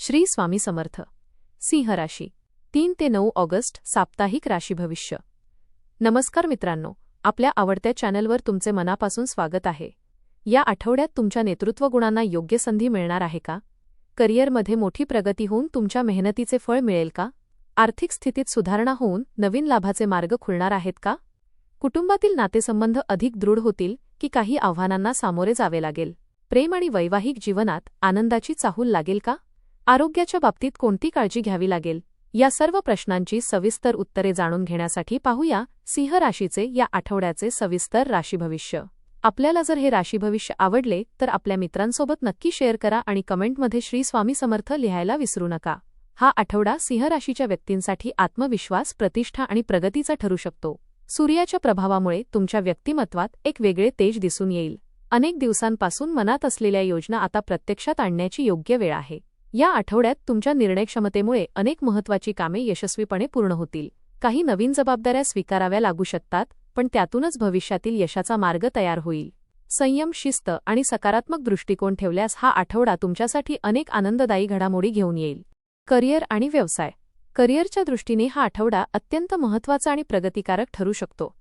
श्री स्वामी समर्थ. सिंह राशी 3 ते 9 ऑगस्ट साप्ताहिक राशी भविष्य. नमस्कार मित्रांनो, आपल्या आवडत्या चॅनलवर तुमचे मनापासून स्वागत आहे. या आठवड्यात तुमच्या नेतृत्व गुणांना योग्य संधी मिळणार आहे का? करिअरमध्ये मोठी प्रगती होऊन तुमच्या मेहनतीचे फळ मिळेल का? आर्थिक स्थितीत सुधारणा होऊन नवीन लाभाचे मार्ग खुलणार आहेत का? कुटुंबातील नातेसंबंध अधिक दृढ होतील की काही आव्हानांना सामोरे जावे लागेल? प्रेम आणि वैवाहिक जीवनात आनंदाची चाहूल लागेल का? आरोग्याच्या बाबतीत कोणती काळजी घ्यावी लागेल? या सर्व प्रश्नांची सविस्तर उत्तरे जाणून घेण्यासाठी पाहूया सिंह राशीचे या आठवड्याचे सविस्तर राशी भविष्य. आपल्याला जर हे राशी भविष्य आवडले तर आपल्या मित्रांसोबत नक्की शेअर करा आणि कमेंटमध्ये श्री स्वामी समर्थ लिहायला विसरू नका. हा आठवडा सिंह राशीच्या व्यक्तींसाठी आत्मविश्वास, प्रतिष्ठा आणि प्रगतीचा ठरू शकतो. सूर्याच्या प्रभावामुळे तुमच्या व्यक्तिमत्वात एक वेगळे तेज दिसून येईल. अनेक दिवसांपासून मनात असलेल्या योजना आता प्रत्यक्षात आणण्याची योग्य वेळ आहे. या आठवड्यात तुमच्या निर्णयक्षमतेमुळे अनेक महत्त्वाची कामे यशस्वीपणे पूर्ण होतील. काही नवीन जबाबदाऱ्या स्वीकाराव्या लागू शकतात, पण त्यातूनच भविष्यातील यशाचा मार्ग तयार होईल. संयम, शिस्त आणि सकारात्मक दृष्टिकोन ठेवल्यास हा आठवडा तुमच्यासाठी अनेक आनंददायी घडामोडी घेऊन येईल. करिअर आणि व्यवसाय. करिअरच्या दृष्टीने हा आठवडा अत्यंत महत्त्वाचा आणि प्रगतिकारक ठरू शकतो.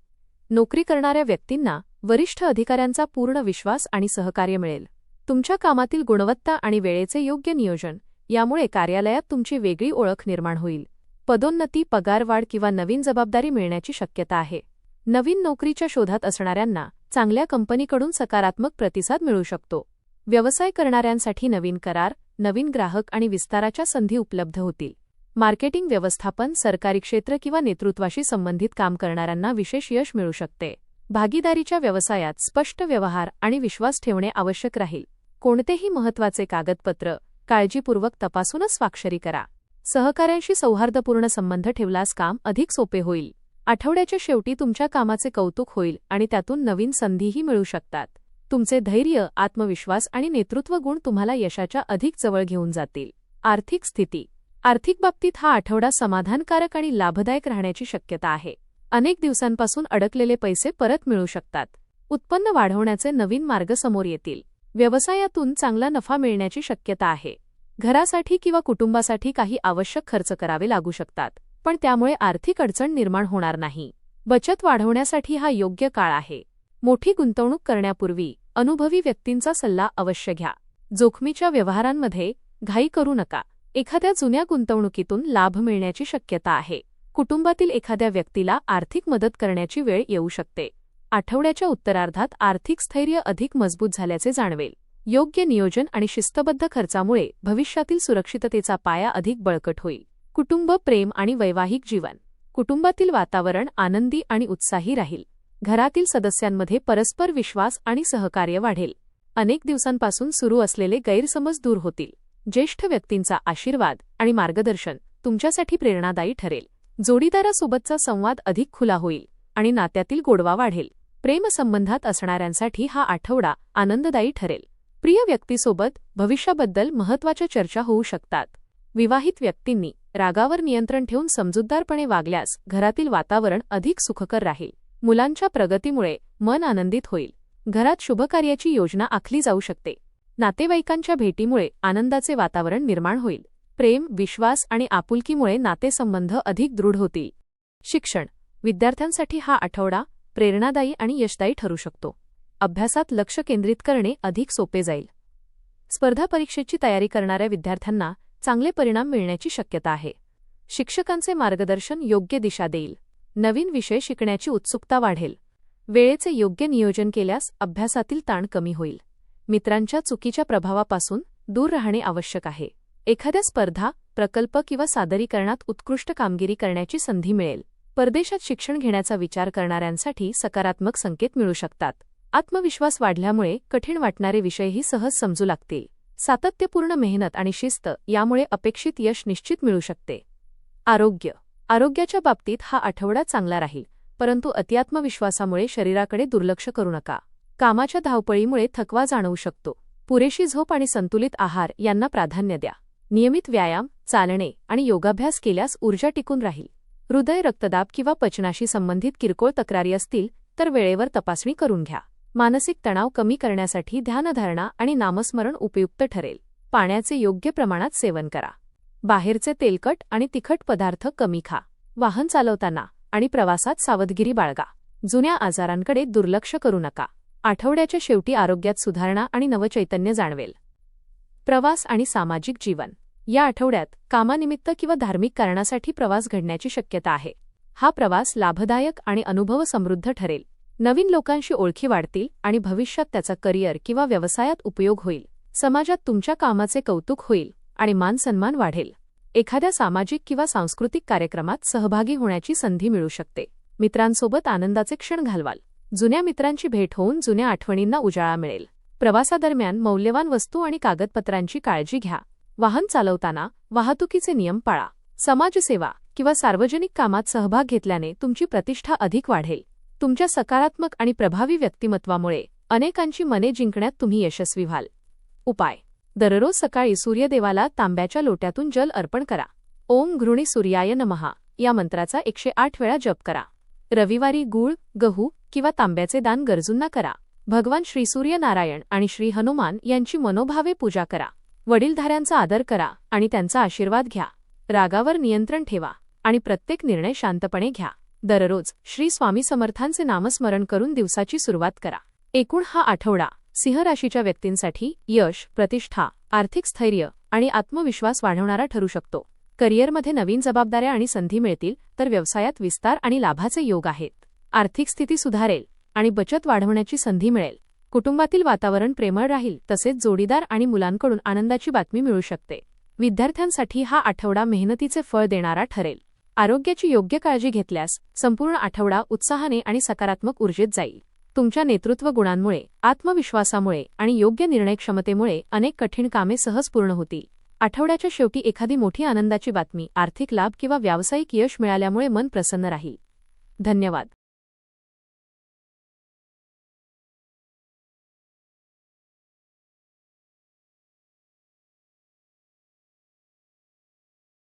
नोकरी करणाऱ्या व्यक्तींना वरिष्ठ अधिकाऱ्यांचा पूर्ण विश्वास आणि सहकार्य मिळेल. तुमच्या कामातील गुणवत्ता आणि वेळेचे योग्य नियोजन यामुळे कार्यालयात तुमची वेगळी ओळख निर्माण होईल. पदोन्नती, पगारवाढ किंवा नवीन जबाबदारी मिळण्याची शक्यता आहे. नवीन नोकरीच्या शोधात असणाऱ्यांना चांगल्या कंपनीकडून सकारात्मक प्रतिसाद मिळू शकतो. व्यवसाय करणाऱ्यांसाठी नवीन करार, नवीन ग्राहक आणि विस्ताराच्या संधी उपलब्ध होतील. मार्केटिंग, व्यवस्थापन, सरकारी क्षेत्र किंवा नेतृत्वाशी संबंधित काम करणाऱ्यांना विशेष यश मिळू शकते. भागीदारीच्या व्यवसायात स्पष्ट व्यवहार आणि विश्वास ठेवणे आवश्यक राहील. कोणतेही महत्त्वाचे कागदपत्र काळजीपूर्वक तपासूनच स्वाक्षरी करा. सहकाऱ्यांशी सौहार्दपूर्ण संबंध ठेवल्यास काम अधिक सोपे होईल. आठवड्याच्या शेवटी तुमच्या कामाचे कौतुक होईल आणि त्यातून नवीन संधीही मिळू शकतात. तुमचे धैर्य, आत्मविश्वास आणि नेतृत्व गुण तुम्हाला यशाच्या अधिक जवळ घेऊन जातील. आर्थिक स्थिती. आर्थिक बाबतीत हा आठवडा समाधानकारक आणि लाभदायक राहण्याची शक्यता आहे. अनेक दिवसांपासून अडकलेले पैसे परत मिळू शकतात. उत्पन्न वाढवण्याचे नवीन मार्ग समोर येतील. व्यवसायातून चांगला नफा मिळण्याची शक्यता आहे. घरासाठी किंवा कुटुंबासाठी काही आवश्यक खर्च करावे लागू शकतात, पण त्यामुळे आर्थिक अडचण निर्माण होणार नाही. बचत वाढवण्यासाठी हा योग्य काळ आहे. मोठी गुंतवणूक करण्यापूर्वी अनुभवी व्यक्तींचा सल्ला अवश्य घ्या. जोखमीच्या व्यवहारांमध्ये घाई करू नका. एखाद्या जुन्या गुंतवणुकीतून लाभ मिळण्याची शक्यता आहे. कुटुंबातील एखाद्या व्यक्तीला आर्थिक मदत करण्याची वेळ येऊ शकते. आठवड्याच्या उत्तरार्धात आर्थिक स्थैर्य अधिक मजबूत झाल्याचे जाणवेल. योग्य नियोजन आणि शिस्तबद्ध खर्चामुळे भविष्यातील सुरक्षिततेचा पाया अधिक बळकट होईल. कुटुंब, प्रेम आणि वैवाहिक जीवन. कुटुंबातील वातावरण आनंदी आणि उत्साही राहील. घरातील सदस्यांमध्ये परस्पर विश्वास आणि सहकार्य वाढेल. अनेक दिवसांपासून सुरू असलेले गैरसमज दूर होतील. ज्येष्ठ व्यक्तींचा आशीर्वाद आणि मार्गदर्शन तुमच्यासाठी प्रेरणादायी ठरेल. जोडीदारासोबतचा संवाद अधिक खुला होईल आणि नात्यातील गोडवा वाढेल. प्रेमसंबंधात असणाऱ्यांसाठी हा आठवडा आनंददायी ठरेल. प्रिय व्यक्तीसोबत भविष्याबद्दल महत्त्वाच्या चर्चा होऊ शकतात. विवाहित व्यक्तींनी रागावर नियंत्रण ठेवून समजूतदारपणे वागल्यास घरातील वातावरण अधिक सुखकर राहील. मुलांच्या प्रगतीमुळे मन आनंदित होईल. घरात शुभकार्याची योजना आखली जाऊ शकते. नातेवाईकांच्या भेटीमुळे आनंदाचे वातावरण निर्माण होईल. प्रेम, विश्वास आणि आपुलकीमुळे नातेसंबंध अधिक दृढ होतील. शिक्षण. विद्यार्थ्यांसाठी हा आठवडा प्रेरणादायी आणि यशदायी ठरू शकतो. अभ्यासात लक्ष केंद्रित करणे अधिक सोपे जाईल. स्पर्धा परीक्षेची तयारी करणाऱ्या विद्यार्थ्यांना चांगले परिणाम मिळण्याची शक्यता आहे. शिक्षकांचे मार्गदर्शन योग्य दिशा देईल. नवीन विषय शिकण्याची उत्सुकता वाढेल. वेळेचे योग्य नियोजन केल्यास अभ्यासातील ताण कमी होईल. मित्रांच्या चुकीच्या प्रभावापासून दूर राहणे आवश्यक आहे. एखाद्या स्पर्धा, प्रकल्प किंवा सादरीकरणात उत्कृष्ट कामगिरी करण्याची संधी मिळेल. परदेशात शिक्षण घेण्याचा विचार करणाऱ्यांसाठी सकारात्मक संकेत मिळू शकतात. आत्मविश्वास वाढल्यामुळे कठीण वाटणारे विषयही सहज समजू लागतील. सातत्यपूर्ण मेहनत आणि शिस्त यामुळे अपेक्षित यश निश्चित मिळू शकते. आरोग्य. आरोग्याच्या बाबतीत हा आठवडा चांगला राहील, परंतु अतिआत्मविश्वासामुळे शरीराकडे दुर्लक्ष करू नका. कामाच्या धावपळीमुळे थकवा जाणवू शकतो. पुरेशी झोप आणि संतुलित आहार यांना प्राधान्य द्या. नियमित व्यायाम, चालणे आणि योगाभ्यास केल्यास ऊर्जा टिकून राहील. हृदय, रक्तदाब किंवा पचनाशी संबंधित किरकोळ तक्रारी असतील तर वेळेवर तपासणी करून घ्या. मानसिक तणाव कमी करण्यासाठी ध्यानधारणा आणि नामस्मरण उपयुक्त ठरेल. पाण्याचे योग्य प्रमाणात सेवन करा. बाहेरचे तेलकट आणि तिखट पदार्थ कमी खा. वाहन चालवताना आणि प्रवासात सावधगिरी बाळगा. जुन्या आजारांकडे दुर्लक्ष करू नका. आठवड्याच्या शेवटी आरोग्यात सुधारणा आणि नवचैतन्य जाणवेल. प्रवास आणि सामाजिक जीवन. या आठवड्यात कामानिमित्त किंवा धार्मिक कारणासाठी प्रवास घडण्याची शक्यता आहे. हा प्रवास लाभदायक आणि अनुभवसमृद्ध ठरेल. नवीन लोकांशी ओळखी वाढतील आणि भविष्यात त्याचा करिअर किंवा व्यवसायात उपयोग होईल. समाजात तुमच्या कामाचे कौतुक होईल आणि मानसन्मान वाढेल. एखाद्या सामाजिक किंवा सांस्कृतिक कार्यक्रमात सहभागी होण्याची संधी मिळू शकते. मित्रांसोबत आनंदाचे क्षण घालवाल. जुन्या मित्रांची भेट होऊन जुन्या आठवणींना उजाळा मिळेल. प्रवासादरम्यान मौल्यवान वस्तू आणि कागदपत्रांची काळजी घ्या. वाहन चालवताना वाहतुकीचे नियम पाळा. समाजसेवा किंवा सार्वजनिक कामात सहभाग घेतल्याने तुमची प्रतिष्ठा अधिक वाढेल. तुमच्या सकारात्मक आणि प्रभावी व्यक्तिमत्वामुळे अनेकांची मने जिंकण्यात तुम्ही यशस्वी व्हाल. उपाय. दररोज सकाळी सूर्यदेवाला तांब्याच्या लोट्यातून जल अर्पण करा. ओम घृणी सूर्याय नमः या मंत्राचा 108 वेळा जप करा. रविवारी गूळ, गहू किंवा तांब्याचे दान गरजूंना करा. भगवान श्री सूर्यनारायण आणि श्री हनुमान यांची मनोभावे पूजा करा. वडीलधाऱ्यांचा आदर करा आणि त्यांचा आशीर्वाद घ्या. रागावर नियंत्रण ठेवा आणि प्रत्येक निर्णय शांतपणे घ्या. दररोज श्री स्वामी समर्थांचे नामस्मरण करून दिवसाची सुरुवात करा. एकूण हा आठवडा सिंह राशीच्या व्यक्तींसाठी यश, प्रतिष्ठा, आर्थिक स्थैर्य आणि आत्मविश्वास वाढवणारा ठरू शकतो. करिअरमध्ये नवीन जबाबदाऱ्या आणि संधी मिळतील, तर व्यवसायात विस्तार आणि लाभाचे योग आहेत. आर्थिक स्थिती सुधारेल आणि बचत वाढवण्याची संधी मिळेल. कुटुंबातील वातावरण प्रेमळ राहील, तसेच जोडीदार आणि मुलांकडून आनंदाची बातमी मिळू शकते. विद्यार्थ्यांसाठी हा आठवडा मेहनतीचे फळ देणारा ठरेल. आरोग्याची योग्य काळजी घेतल्यास संपूर्ण आठवडा उत्साहाने आणि सकारात्मक ऊर्जेत जाईल. तुमच्या नेतृत्व गुणांमुळे, आत्मविश्वासामुळे आणि योग्य निर्णय क्षमतेमुळे अनेक कठीण कामे सहज पूर्ण होतील. आठवड्याच्या शेवटी एखादी मोठी आनंदाची बातमी, आर्थिक लाभ किंवा व्यावसायिक यश मिळाल्यामुळे मन प्रसन्न राहील. धन्यवाद.